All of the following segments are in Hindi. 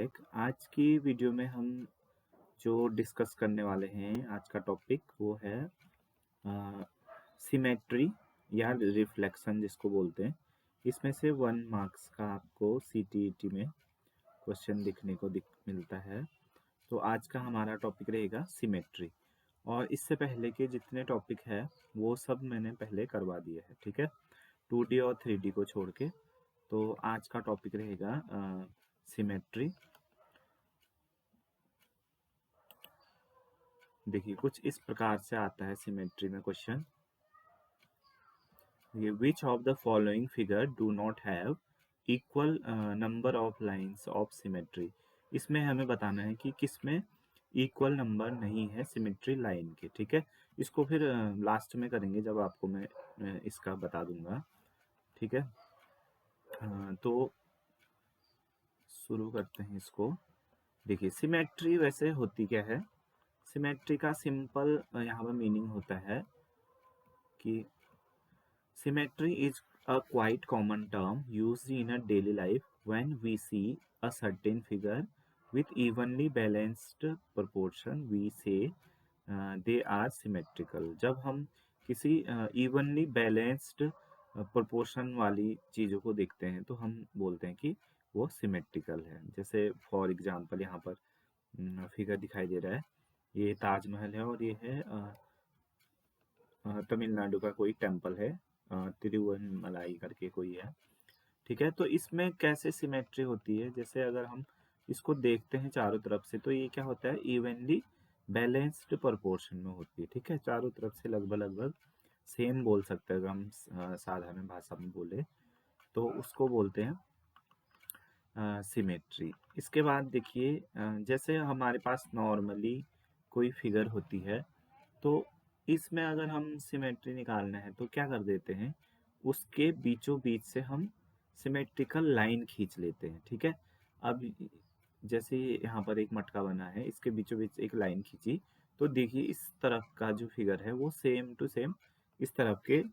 बैक। आज की वीडियो में हम जो डिस्कस करने वाले हैं, आज का टॉपिक वो है सिमेट्री या रिफ्लेक्शन जिसको बोलते हैं। इसमें से 1 मार्क्स का आपको सीटीईटी में क्वेश्चन दिखने को मिलता है। तो आज का हमारा टॉपिक रहेगा सिमेट्री, और इससे पहले के जितने टॉपिक है वो सब मैंने पहले करवा दिए हैं, ठीक है, 2D और 3D को छोड़ के। तो आज का टॉपिक रहेगा सिमेट्री। देखिए कुछ इस प्रकार से आता है सिमेट्री में क्वेश्चन। ये which of the following figure do not have equal number of lines of symmetry. इसमें हमें बताना है कि किसमें इक्वल नंबर नहीं है सिमेट्री लाइन के, ठीक है। इसको फिर लास्ट में करेंगे जब आपको मैं इसका बता दूंगा, ठीक है। तो शुरू करते हैं इसको। देखिए सिमेट्री वैसे होती क्या है। सिमेट्री का सिंपल यहाँ पर मीनिंग होता है कि symmetry is a quite common term used in a daily life when we see a certain figure with evenly balanced proportion. We say they are symmetrical. जब हम किसी evenly balanced proportion वाली चीज़ों को देखते हैं तो हम बोलते हैं कि वो symmetrical है। जैसे फॉर एग्जांपल यहाँ पर फिगर दिखाई दे रहा है, ये ताजमहल है और ये है तमिलनाडु का कोई टेम्पल है, तिरुवन्नमलाई करके कोई है, ठीक है। तो इसमें कैसे सिमेट्री होती है, जैसे अगर हम इसको देखते हैं चारों तरफ से तो ये क्या होता है, इवनली बैलेंस्ड प्रोपोर्शन में होती है, ठीक है। चारों तरफ से लगभग लगभग सेम बोल सकते हैं, अगर हम साधारण भाषा में बोले तो उसको बोलते हैं सिमेट्री। इसके बाद देखिए जैसे हमारे पास नॉर्मली कोई फिगर होती है तो इसमें अगर हम सिमेट्री निकालना है तो क्या कर देते हैं, उसके बीचों बीच से हम सिमेट्रिकल लाइन खींच लेते हैं, ठीक है। अब जैसे यहाँ पर एक मटका बना है, इसके बीचों बीच एक लाइन खींची तो देखिए इस तरफ का जो फिगर है वो सेम टू सेम इस तरफ के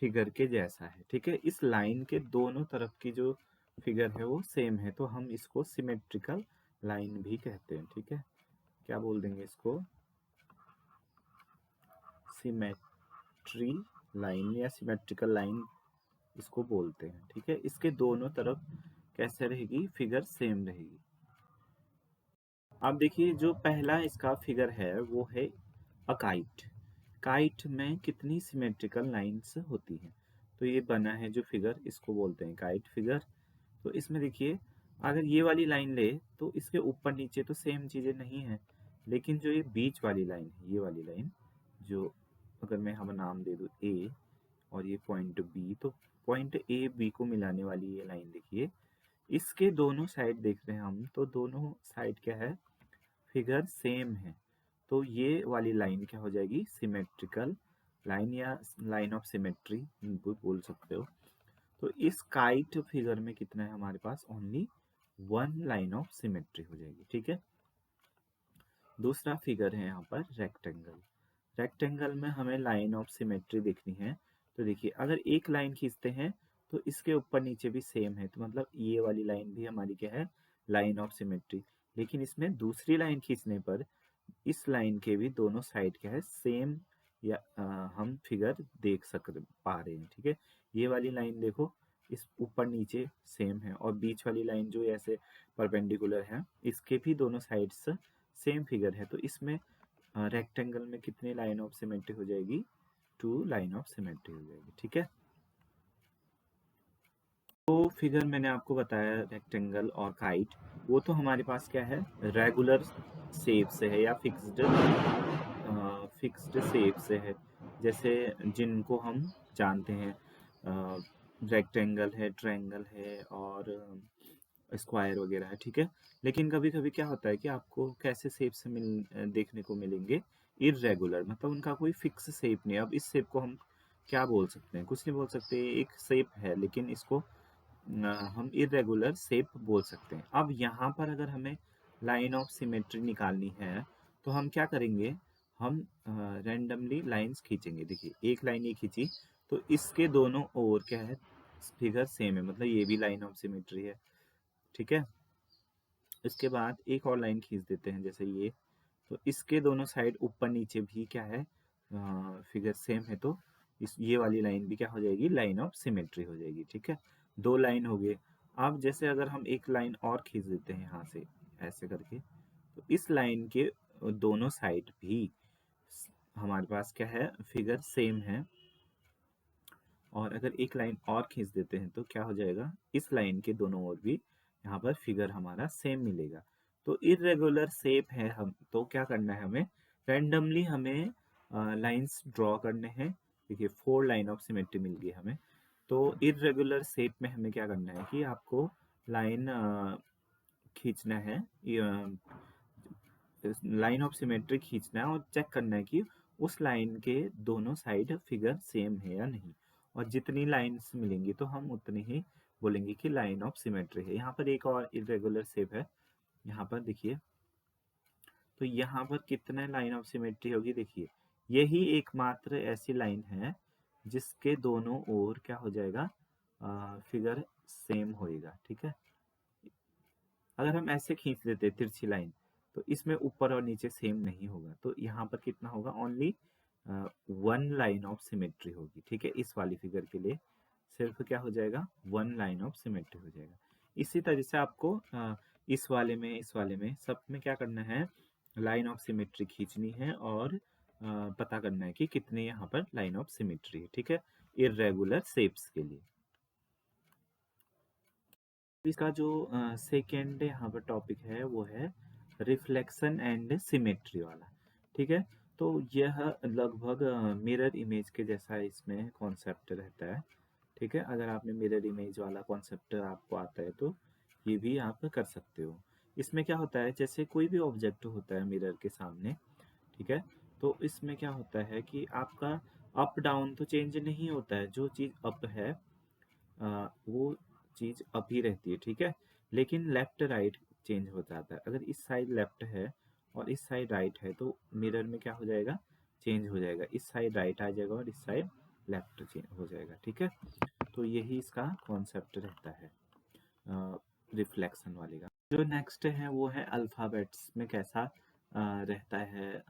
फिगर के जैसा है, ठीक है। इस लाइन के दोनों तरफ की जो फिगर है वो सेम है तो हम इसको सिमेट्रिकल लाइन भी कहते हैं, ठीक है। क्या बोल देंगे इसको, सिमेट्री लाइन या सिमेट्रिकल लाइन इसको बोलते हैं, ठीक है। इसके दोनों तरफ कैसे रहेगी, फिगर सेम रहेगी। अब देखिए जो पहला इसका फिगर है वो है अ काइट। काइट में कितनी सिमेट्रिकल लाइंस होती हैं, तो ये बना है जो फिगर, इसको बोलते हैं काइट फिगर। तो इसमें देखिए अगर ये वाली लाइन ले तो इसके ऊपर नीचे तो सेम चीजें नहीं है, लेकिन जो ये बीच वाली लाइन है, ये वाली लाइन जो अगर मैं हम नाम दे दूं ए और ये पॉइंट बी, तो पॉइंट ए बी को मिलाने वाली ये लाइन देखिए, इसके दोनों साइड देख रहे हैं हम तो दोनों साइड क्या है, फिगर सेम है। तो ये वाली लाइन क्या हो जाएगी, सिमेट्रिकल लाइन या लाइन ऑफ सिमेट्री बोल सकते हो। तो इस काइट फिगर में कितना है हमारे पास, ओनली 1 लाइन ऑफ सिमेट्री हो जाएगी, ठीक है। दूसरा फिगर है यहाँ पर रेक्टेंगल। रेक्टेंगल में हमें लाइन ऑफ सिमेट्री देखनी है, तो देखिए अगर एक लाइन खींचते हैं तो इसके ऊपर नीचे भी सेम है, तो मतलब ये वाली लाइन भी हमारी क्या है, लाइन ऑफ सिमेट्री। लेकिन इसमें दूसरी लाइन खींचने पर इस लाइन के भी दोनों साइड क्या है, सेम या हम फिगर देख पा रहे हैं, ठीक है। ये वाली लाइन देखो इस ऊपर नीचे सेम है, और बीच वाली लाइन जो ऐसे परपेंडिकुलर है इसके भी दोनों साइड्स सेम फिगर है। तो इसमें रेक्टेंगल में कितनी लाइन ऑफ सिमेट्री हो जाएगी, 2 लाइन ऑफ सिमेट्री हो जाएगी, ठीक है। तो फिगर मैंने आपको बताया रेक्टेंगल और काइट, वो तो हमारे पास क्या है, रेगुलर शेप से है या फिक्स्ड शेप से है। जैसे जिनको हम जानते हैं रेक्टेंगल है, ट्रायंगल है और स्क्वायर वगैरह है, ठीक है। लेकिन कभी कभी क्या होता है कि आपको कैसे शेप से देखने को मिलेंगे, इर्रेगुलर, मतलब उनका कोई फिक्स शेप नहीं है। अब इस शेप को हम क्या बोल सकते हैं, कुछ नहीं बोल सकते, एक शेप है लेकिन इसको हम इरेगुलर शेप बोल सकते हैं। अब यहाँ पर अगर हमें लाइन ऑफ सिमेट्री निकालनी है तो हम क्या करेंगे, हम रैंडमली लाइंस खींचेंगे। देखिए एक लाइन ये खींची तो इसके दोनों ओर क्या है, फिगर सेम है, मतलब ये भी लाइन ऑफ सिमेट्री है, ठीक है। इसके बाद एक और लाइन खींच देते हैं जैसे ये, तो इसके दोनों साइड ऊपर नीचे भी क्या है, फिगर सेम है, तो इस ये वाली लाइन भी क्या हो जाएगी, लाइन ऑफ सिमेट्री हो जाएगी। ठीक है, दो लाइन हो गए। अब जैसे अगर हम एक लाइन और खींच देते हैं यहाँ से ऐसे करके, तो इस लाइन के दोनों साइड भी हमारे पास क्या है, फिगर सेम है। और अगर एक लाइन और खींच देते हैं तो क्या हो जाएगा, इस लाइन के दोनों ओर भी यहाँ पर फिगर हमारा सेम मिलेगा। तो इरेगुलर शेप है, हम तो क्या करना है, हमें रैंडमली हमें लाइंस ड्रॉ करने हैं। देखिए 4 लाइन ऑफ सिमेट्री मिल गई हमें। तो इरेगुलर शेप में हमें क्या करना है कि आपको लाइन खींचना है, लाइन ऑफ सिमेट्री खींचना है और चेक करना है कि उस लाइन के दोनों साइड फिगर सेम है या नहीं। और जितनी लाइंस मिलेंगी तो हम उतनी ही बोलेंगे कि लाइन ऑफ सिमेट्री है। यहाँ पर एक और इरेगुलर शेप है, यहाँ पर देखिए, तो यहाँ पर कितने लाइन ऑफ सिमेट्री होगी, देखिए यही एकमात्र ऐसी लाइन है जिसके दोनों ओर क्या हो जाएगा, फिगर सेम होएगा। ठीक है, अगर हम ऐसे खींच देते तिरछी लाइन तो इसमें ऊपर और नीचे सेम नहीं होगा, तो यहाँ पर कितना होगा, ओनली 1 लाइन ऑफ सिमेट्री होगी। ठीक है, इस वाली फिगर के लिए सिर्फ क्या हो जाएगा, 1 लाइन ऑफ सिमेट्री हो जाएगा। इसी तरह से आपको इस वाले में सब में क्या करना है, लाइन ऑफ सिमेट्री खींचनी है और पता करना है कि कितने यहाँ पर लाइन ऑफ सिमेट्री है। ठीक है, इरेगुलर शेप्स के लिए। इसका जो सेकेंड यहाँ पर टॉपिक है वो है रिफ्लेक्शन एंड सिमेट्री वाला। ठीक है, तो यह लगभग मिरर इमेज के जैसा इसमें कॉन्सेप्ट रहता है। ठीक है, अगर आपने मिरर इमेज वाला कॉन्सेप्ट आपको आता है तो ये भी आप कर सकते हो। इसमें क्या होता है, जैसे कोई भी ऑब्जेक्ट होता है मिरर के सामने, ठीक है, तो इसमें क्या होता है कि आपका अप डाउन तो चेंज नहीं होता है, जो चीज़ अप है वो चीज़ अप ही रहती है। ठीक है, लेकिन लेफ्ट राइट चेंज हो जाता है। अगर इस साइड लेफ्ट है और इस साइड राइट है तो मिरर में क्या हो जाएगा, चेंज हो जाएगा, इस साइड राइट आ जाएगा और इस साइड लेफ्ट चेंज हो जाएगा। ठीक है, तो यही इसका कॉन्सेप्ट रहता है रिफ्लेक्शन वाले का। जो नेक्स्ट है वो है अल्फ़ाबेट्स में कैसा रहता है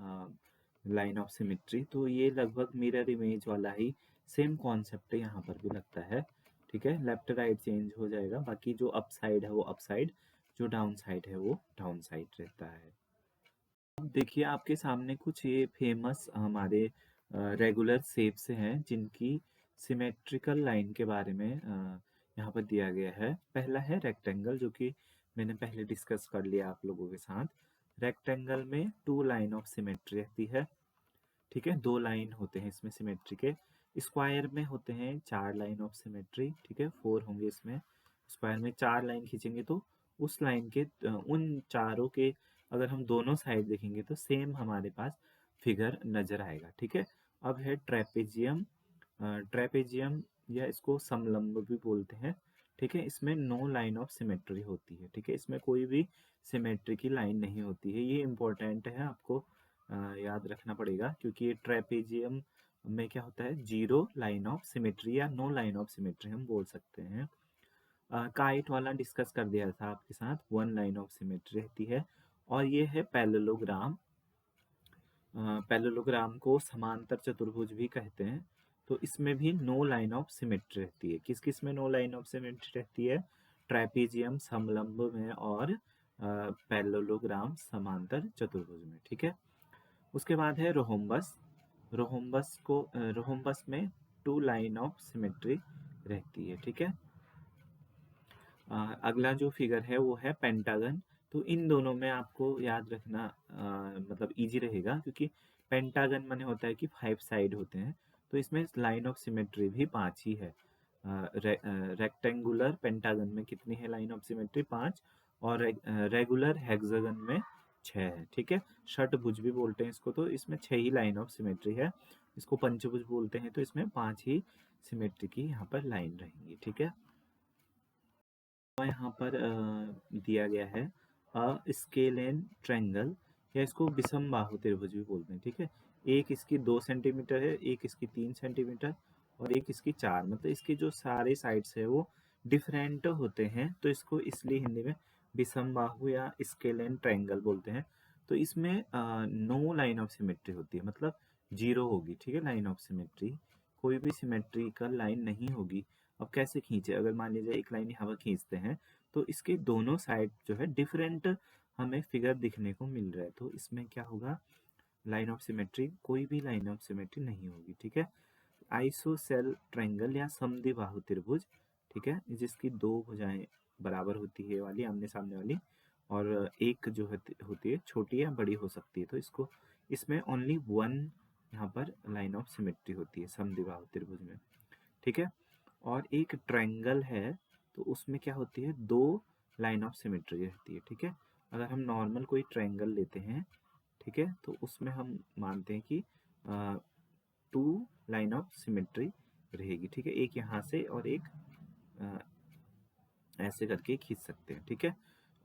लाइन ऑफ सिमेट्री। तो ये लगभग मिरर इमेज वाला ही सेम कॉन्सेप्ट यहाँ पर भी लगता है। ठीक है, लेफ्ट राइट चेंज हो जाएगा, बाकी जो अप साइड है वो अप साइड, जो डाउन साइड है वो डाउन साइड रहता है। अब देखिए आपके सामने कुछ ये फेमस हमारे रेगुलर शेप्स हैं जिनकी सिमेट्रिकल लाइन के बारे में यहाँ पर दिया गया है। पहला है रेक्टेंगल, जो कि मैंने पहले डिस्कस कर लिया आप लोगों के साथ। रेक्टेंगल में 2 लाइन ऑफ सिमेट्री रहती है। ठीक है, 2 लाइन होते हैं इसमें सिमेट्री के। स्क्वायर में होते हैं 4 लाइन ऑफ सिमेट्री। ठीक है, 4 होंगे इसमें। स्क्वायर में 4 लाइन खींचेंगे तो उस लाइन के उन चारों के अगर हम दोनों साइड देखेंगे तो सेम हमारे पास फिगर नजर आएगा। ठीक है, अब है ट्रेपेजियम। ट्रेपेजियम या इसको समलंब भी बोलते हैं। ठीक है, इसमें नो लाइन ऑफ सिमेट्री होती है। ठीक है, इसमें कोई भी सिमेट्री की लाइन नहीं होती है। ये इंपॉर्टेंट है, आपको याद रखना पड़ेगा, क्योंकि ये ट्रेपेजियम में क्या होता है, 0 लाइन ऑफ सिमेट्री या नो लाइन ऑफ सिमेट्री हम बोल सकते हैं। काइट वाला डिस्कस कर दिया था आपके साथ, 1 लाइन ऑफ सिमेट्री रहती है। और ये है पैरेललोग्राम। पैरेललोग्राम को समांतर चतुर्भुज भी कहते हैं। तो इसमें भी नो लाइन ऑफ सिमेट्री रहती है। किस किस में नो लाइन ऑफ सिमेट्री रहती है, ट्रेपेजियम समलंब में और पैरेललोग्राम समांतर चतुर्भुज में। ठीक है, उसके बाद है रोहोम्बस। रोहोम्बस में 2 लाइन ऑफ सिमेट्री रहती है। ठीक है, अगला जो फिगर है वो है पेंटागन। तो इन दोनों में आपको याद रखना मतलब इजी रहेगा, क्योंकि पेंटागन माने होता है कि 5 साइड होते हैं, तो इसमें लाइन ऑफ सिमेट्री भी 5 ही है। रेक्टेंगुलर पेंटागन में कितनी है लाइन ऑफ सिमेट्री, 5। और रेगुलर हेक्सागन में 6 है। ठीक है, षटभुज भी बोलते हैं इसको, तो इसमें 6 ही लाइन ऑफ सिमेट्री है। इसको पंचभुज बोलते हैं, तो इसमें 5 ही सिमेट्री की यहाँ पर लाइन रहेंगी। ठीक है, यहाँ पर दिया गया है स्केल एंड ट्रायंगल, या इसको विषम बाहु त्रिभुज भी बोलते हैं। ठीक है, एक इसकी 2 सेंटीमीटर है, एक इसकी 3 सेंटीमीटर और एक इसकी 4, मतलब इसके जो सारे साइड्स है वो डिफरेंट होते हैं, तो इसको इसलिए हिंदी में विषमबाहु या स्केलेन ट्रायंगल बोलते हैं। तो इसमें नो लाइन ऑफ सिमेट्री होती है, मतलब जीरो होगी, ठीक है। लाइन ऑफ सिमेट्री, कोई भी सिमेट्रिकल लाइन नहीं होगी। अब कैसे खींचे, अगर मान लीजिए एक लाइन यहाँ पर खींचते हैं तो इसके दोनों साइड जो है डिफरेंट हमें फिगर दिखने को मिल रहा है, तो इसमें क्या होगा, लाइन ऑफ सिमेट्री, कोई भी लाइन ऑफ सिमेट्री नहीं होगी, ठीक है। आइसोसेल ट्रायंगल या समद्विबाहु त्रिभुज, ठीक है, जिसकी दो भुजाएं बराबर होती है वाली, आमने सामने वाली, और एक जो होती है छोटी या बड़ी हो सकती है, तो इसको, इसमें ओनली वन यहाँ पर लाइन ऑफ सिमेट्री होती है समद्विबाहु त्रिभुज में, ठीक है। और एक ट्रायंगल है तो उसमें क्या होती है, दो लाइन ऑफ सिमेट्री रहती है, ठीक है। अगर हम नॉर्मल कोई ट्रायंगल लेते हैं, ठीक है, तो उसमें हम मानते हैं कि टू लाइन ऑफ सिमेट्री रहेगी, ठीक है। एक यहाँ से और एक ऐसे करके खींच सकते हैं, ठीक है।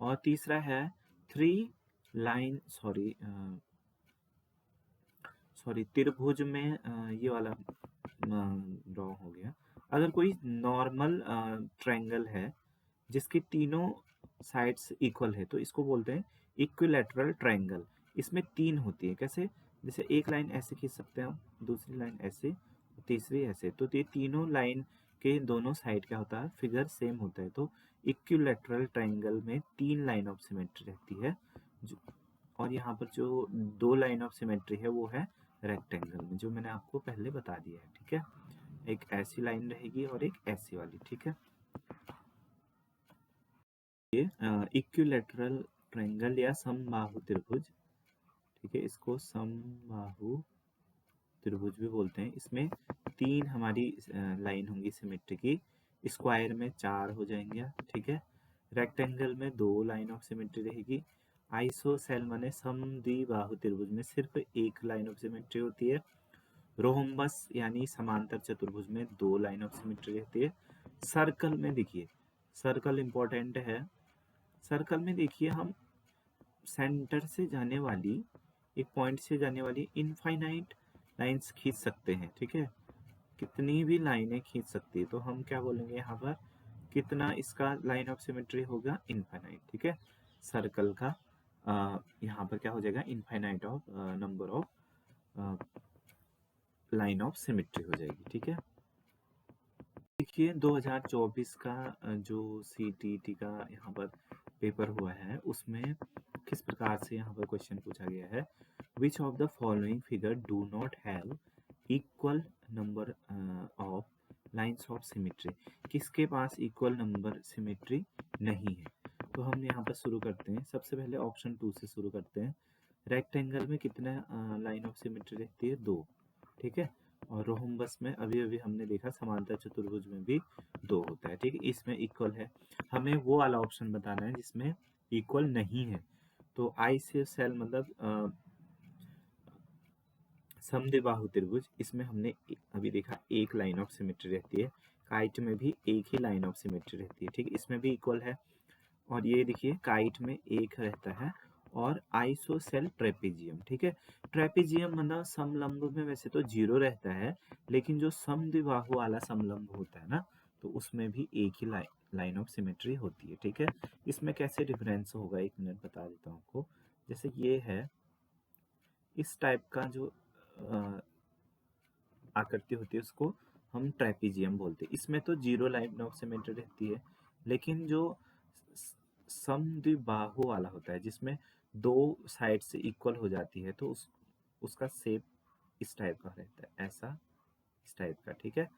और तीसरा है थ्री लाइन, सॉरी त्रिभुज में ये वाला ड्रॉ हो गया। अगर कोई नॉर्मल ट्रायंगल है जिसकी तीनों साइड्स इक्वल है तो इसको बोलते हैं इक्विलैटरल ट्रायंगल। इसमें तीन होती है, कैसे, जैसे एक लाइन ऐसे खींच सकते हैं हम, दूसरी लाइन ऐसे, तीसरी ऐसे, तो ये तीनों लाइन के दोनों साइड क्या होता है, फिगर सेम होता है। तो इक्विलैटरल ट्रायंगल में तीन लाइन ऑफ सिमेट्री रहती है और यहाँ पर जो दो लाइन ऑफ सिमेट्री है वो है रेक्टेंगल में, जो मैंने आपको पहले बता दिया है, ठीक है। एक ऐसी लाइन रहेगी और एक ऐसी वाली, ठीक है। ये इक्विलैटरल ट्रायंगल या समबाहु त्रिभुज, ठीक है, इसको समबाहु त्रिभुज भी बोलते हैं। इसमें तीन हमारी लाइन होंगी सिमेट्री की, स्क्वायर में चार हो जाएंगे, ठीक है। रेक्टेंगल में दो लाइन ऑफ सिमेट्री रहेगी। आइसोसेल माने समद्विबाहु त्रिभुज में सिर्फ एक लाइन ऑफ सिमेट्री होती है। रोहम्बस यानी समांतर चतुर्भुज में दो लाइन ऑफ सिमेट्री रहती है। सर्कल में देखिए, सर्कल इंपॉर्टेंट है। सर्कल में देखिए हम सेंटर से जाने वाली, एक पॉइंट से जाने वाली इनफाइनाइट लाइंस खींच सकते हैं, ठीक है। कितनी भी लाइनें खींच सकती है, तो हम क्या बोलेंगे यहाँ पर, कितना इसका लाइन ऑफ सिमेट्री होगा, इनफाइनाइट, ठीक है। सर्कल का यहाँ पर क्या हो जाएगा, infinite of number of line of symmetry हो जाएगी, ठीक है। देखिए 2024 का जो CTET का यहाँ पर पेपर हुआ है उसमें किस प्रकार से यहाँ पर क्वेश्चन पूछा गया है, which of the following figure do not have equal number of lines of symmetry, किसके पास इक्वल नंबर सिमेट्री नहीं है। तो हम यहाँ पर शुरू करते हैं, सबसे पहले ऑप्शन 2 से शुरू करते हैं। रेक्टेंगल में कितना लाइन ऑफ सिमेट्री रहती है, दो, ठीक है। और रोहम्बस में अभी अभी हमने देखा समांतर चतुर्भुज में भी दो होता है, ठीक है। इसमें इक्वल है, हमें वो वाला ऑप्शन बताना है जिसमें इक्वल नहीं है। तो आइसोसेल मतलब समद्विबाहु त्रिभुज, इसमें हमने अभी देखा एक लाइन ऑफ सिमेट्री रहती है। काइट में भी एक ही लाइन ऑफ सिमेट्री रहती है, ठीक है, इसमें भी इक्वल है। और ये देखिए काइट में एक रहता है। और आइसोसेल ट्रेपेजियम, ठीक है। ट्रेपेजियम मतलब समलंब में वैसे तो जीरो रहता है, लेकिन जो समद्विबाहु वाला समलंब होता है ना, तो उसमें भी एक ही लाइन ऑफ सिमेट्री होती है, ठीक है। इसमें कैसे डिफरेंस होगा, एक मिनट बता देता हूँ आपको। जैसे ये है, इस टाइप का जो आकृति होती है उसको हम ट्रेपेजियम बोलते हैं। इसमें तो जीरो लाइन ऑफ सिमेट्री रहती है, लेकिन जो समद्विबाहु वाला होता है जिसमें दो साइड से इक्वल हो जाती है, तो उसका शेप इस टाइप का रहता है, ऐसा, इस टाइप का, ठीक है।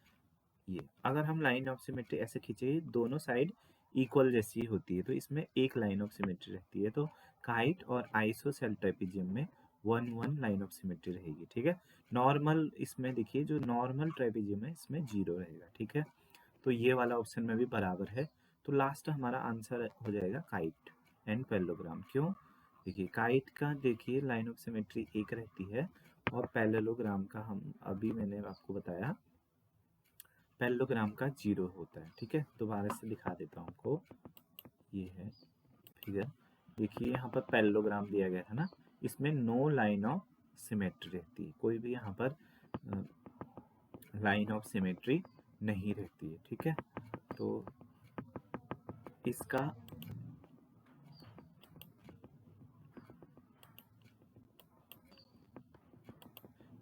ये अगर हम लाइन ऑफ सिमेट्री ऐसे खींचे, दोनों साइड इक्वल जैसी होती है, तो इसमें एक लाइन ऑफ सिमेट्री रहती है। तो काइट और आइसोसेल ट्रेपेजियम में one one line of symmetry रहेगी, ठीक है। नॉर्मल, इसमें देखिए जो नॉर्मल ट्रेपेजियम है इसमें जीरो रहेगा, ठीक है। तो ये वाला ऑप्शन में भी बराबर है। तो लास्ट हमारा आंसर हो जाएगा काइट एंड पैरेललोग्राम। क्यों, देखिए काइट का देखिए लाइन ऑफ सिमेट्री एक रहती है, और पैरेललोग्राम का हम अभी मैंने आपको बताया पैरेललोग्राम का जीरो होता है, ठीक है। दोबारा से दिखा देता हूँ आपको, ये है फिगर, देखिए यहाँ पर पैरेललोग्राम दिया गया है ना, इसमें नो लाइन ऑफ सिमेट्री रहती है, कोई भी यहाँ पर लाइन ऑफ सिमेट्री नहीं रहती है, ठीक है। तो इसका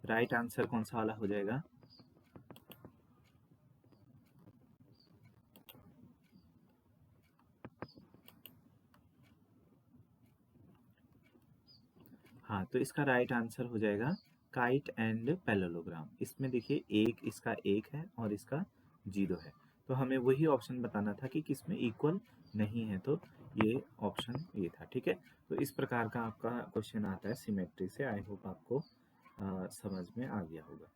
राइट आंसर कौन सा वाला हो जाएगा? हाँ, तो इसका राइट आंसर हो जाएगा काइट एंड पैरेललोग्राम। इसमें देखिए एक इसका 1 है और इसका 0 है, तो हमें वही ऑप्शन बताना था कि किसमें इक्वल नहीं है, तो ये ऑप्शन ये था। ठीक है, तो इस प्रकार का आपका क्वेश्चन आता है सिमेट्री से। आई होप आपको समझ में आ गया होगा।